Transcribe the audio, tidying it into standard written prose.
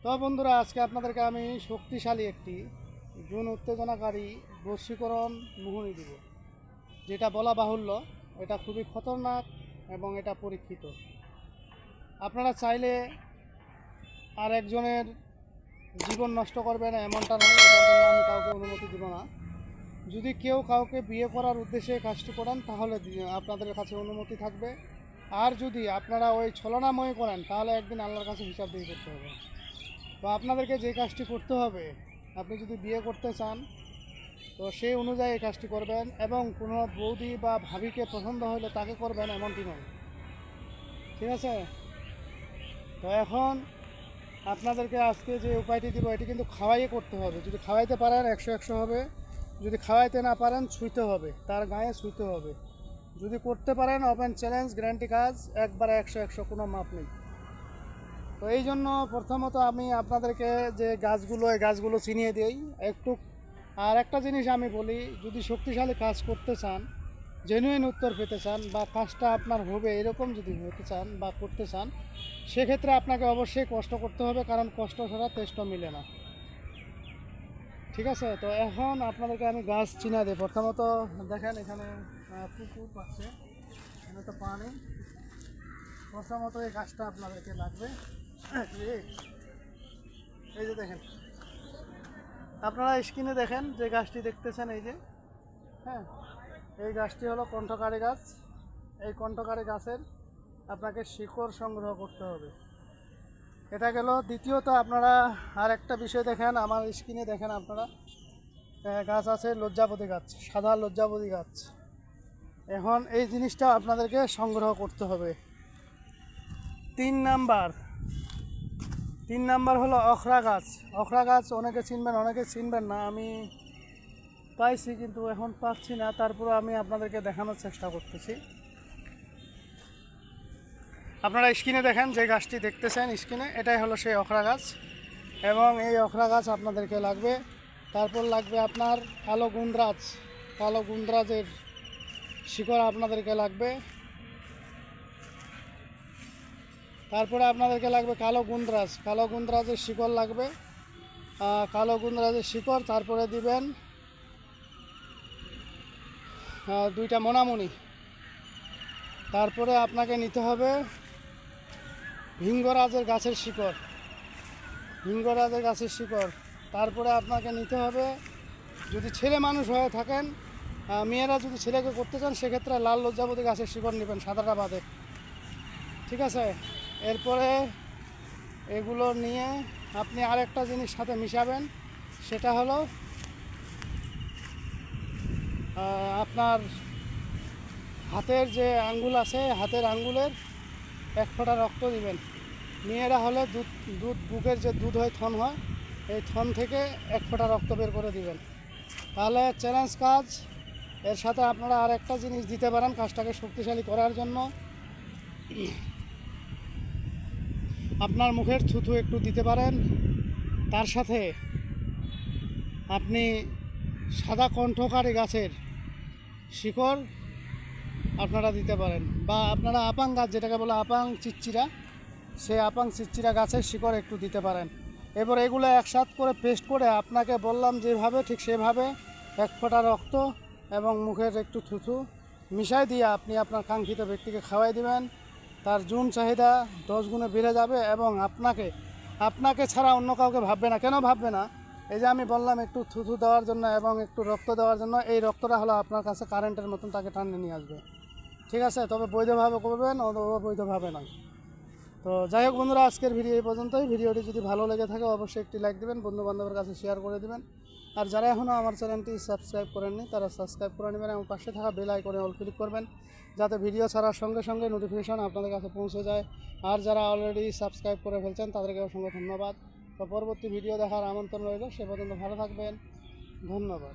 তো বন্ধুরা, আজকে আপনাদেরকে আমি শক্তিশালী একটি যৌন উত্তেজনাকারী বশীকরণ মোহিনী দিব, যেটা বলা বাহুল্য এটা খুবই খতরনাক এবং এটা পরীক্ষিত। আপনারা চাইলে আর একজনের জীবন নষ্ট করবে না এমনটা নয়, এটার জন্য আমি কাউকে অনুমতি দিব না। যদি কেউ কাউকে বিয়ে করার উদ্দেশ্যে কাজটি করেন তাহলে আপনাদের কাছে অনুমতি থাকবে, আর যদি আপনারা ওই ছলনাময় করেন তাহলে একদিন আল্লাহর কাছে হিসাব দিয়ে করতে হবে। তো আপনাদেরকে যে কাজটি করতে হবে, আপনি যদি বিয়ে করতে চান তো সেই অনুযায়ী এই কাজটি করবেন, এবং কোনো বৌদি বা ভাবিকে পছন্দ হলে তাকে করবেন এমনটি নয়, ঠিক আছে? তো এখন আপনাদেরকে আজকে যে উপায়টি দিব এটি কিন্তু খাওয়াইয়ে করতে হবে। যদি খাওয়াইতে পারেন 100-100 হবে, যদি খাওয়াইতে না পারেন ছুঁইতে হবে, তার গায়ে ছুঁইতে হবে। যদি করতে পারেন ওপেন চ্যালেঞ্জ, গ্যারান্টি কাজ, একবারে 100-100, কোনো মাপ নেই। তো এই জন্য প্রথমত আমি আপনাদেরকে যে গাছগুলো, এই গাছগুলো চিনিয়ে দিই একটু। আর একটা জিনিস আমি বলি, যদি শক্তিশালী কাজ করতে চান, জেনুইন উত্তর পেতে চান, বা কাজটা আপনার হবে এরকম যদি হতে চান বা করতে চান, সেক্ষেত্রে আপনাকে অবশ্যই কষ্ট করতে হবে, কারণ কষ্ট ছাড়া টেস্ট মিলে না, ঠিক আছে? তো এখন আপনাদেরকে আমি গাছ চিনা দিই। প্রথমত দেখেন এখানে পুকুর পাচ্ছে, এখানে তো পানি। প্রথমত এই গাছটা আপনাদেরকে লাগবে। এই যে দেখেন, আপনারা স্ক্রিনে দেখেন যে গাছটি দেখতেছেন, এই যে, হ্যাঁ, এই গাছটি হলো কণ্ঠকারী গাছ। এই কণ্ঠকারী গাছের আপনাকে শিকড় সংগ্রহ করতে হবে, এটা গেল। দ্বিতীয়ত আপনারা আর একটা বিষয় দেখেন, আমার স্ক্রিনে দেখেন আপনারা, গাছ আছে লজ্জাপতি গাছ, সাদা লজ্জাপতি গাছ। এখন এই জিনিসটা আপনাদেরকে সংগ্রহ করতে হবে। তিন নাম্বার হলো অখরা গাছ। অখরা গাছ অনেকে চিনবেন, অনেকে চিনবেন না। আমি পাইছি কিন্তু এখন পাচ্ছি না, তারপরে আমি আপনাদেরকে দেখানোর চেষ্টা করতেছি। আপনারা স্ক্রিনে দেখেন যে গাছটি দেখতেছেন স্ক্রিনে, এটাই হলো সেই অখরা গাছ, এবং এই অখরা গাছ আপনাদেরকে লাগবে। তারপর লাগবে আপনার কালো গুন্দ্রাজ, কালো গুন্দ্রাজের শিকড় আপনাদেরকে লাগবে। তারপরে আপনাদেরকে লাগবে কালো গুন্দ্রাজ, কালো গুন্দ্রাজের শিকড় লাগবে, কালো গুন্দ্রাজের শিকড়। তারপরে দিবেন 2টা মোনামুনি। তারপরে আপনাকে নিতে হবে ভিঙ্গরাজের গাছের শিকড়, ভিঙ্গরাজের গাছের শিকড়। তারপরে আপনাকে নিতে হবে, যদি ছেলে মানুষ হয়ে থাকেন, মেয়েরা যদি ছেলেকে করতে চান সেক্ষেত্রে লাল লজ্জাপতি গাছের শিকড় নেবেন, সাদাটা বাদে, ঠিক আছে? এরপরে এগুলো নিয়ে আপনি আরেকটা জিনিস সাথে মিশাবেন, সেটা হলো আপনার হাতের যে আঙ্গুল আছে, হাতের আঙ্গুলের 1 ফোঁটা রক্ত দিবেন। মেয়েরা হলে দুধ বুকের যে দুধ হয়, থন হয়, এই থন থেকে 1 ফোঁটা রক্ত বের করে দিবেন। তাহলে চ্যালেঞ্জ কাজ। এর সাথে আপনারা আর একটা জিনিস দিতে পারেন কাজটাকে শক্তিশালী করার জন্য, আপনার মুখের থুথু একটু দিতে পারেন। তার সাথে আপনি সাদা কণ্ঠকারী গাছের শিকড় আপনারা দিতে পারেন, বা আপনারা আপাং গাছ, যেটাকে বলে আপাং চিচ্চিরা, সেই আপাং চিচ্চিরা গাছের শিকড় একটু দিতে পারেন। এবার এগুলো একসাথ করে পেস্ট করে আপনাকে বললাম যেভাবে, ঠিক সেভাবে 1 ফোঁটা রক্ত এবং মুখের একটু থুথু মিশাই দিয়ে আপনি আপনার কাঙ্ক্ষিত ব্যক্তিকে খাওয়াই দিবেন। তার জুন চাহিদা 10 গুণে বেড়ে যাবে, এবং আপনাকে ছাড়া অন্য কাউকে ভাববে না। কেন ভাববে না? এই যে আমি বললাম একটু থুথু দেওয়ার জন্য এবং একটু রক্ত দেওয়ার জন্য, এই রক্তটা হলো আপনার কাছে কারেন্টের মতন তাকে টানে নিয়ে আসবে, ঠিক আছে? তবে বৈধভাবে করবেন, অবৈধভাবে নয়। তো যাই হোক বন্ধুরা, আজকের ভিডিও এই পর্যন্তই। ভিডিওটি যদি ভালো লেগে থাকে অবশ্যই একটি লাইক দেবেন, বন্ধুবান্ধবের কাছে শেয়ার করে দেবেন। আর যারা এখনও আমার চ্যানেলটি সাবস্ক্রাইব করেননি তারা সাবস্ক্রাইব করে নেবেন, এবং পাশে থাকা বেল আইকনে অল ক্লিক করবেন, যাতে ভিডিও ছাড়ার সঙ্গে সঙ্গে নোটিফিকেশন আপনাদের কাছে পৌঁছে যায়। আর যারা অলরেডি সাবস্ক্রাইব করে ফেলছেন তাদেরকে অসংখ্য ধন্যবাদ। তো পরবর্তী ভিডিও দেখার আমন্ত্রণ রইল। সে পর্যন্ত ভালো থাকবেন, ধন্যবাদ।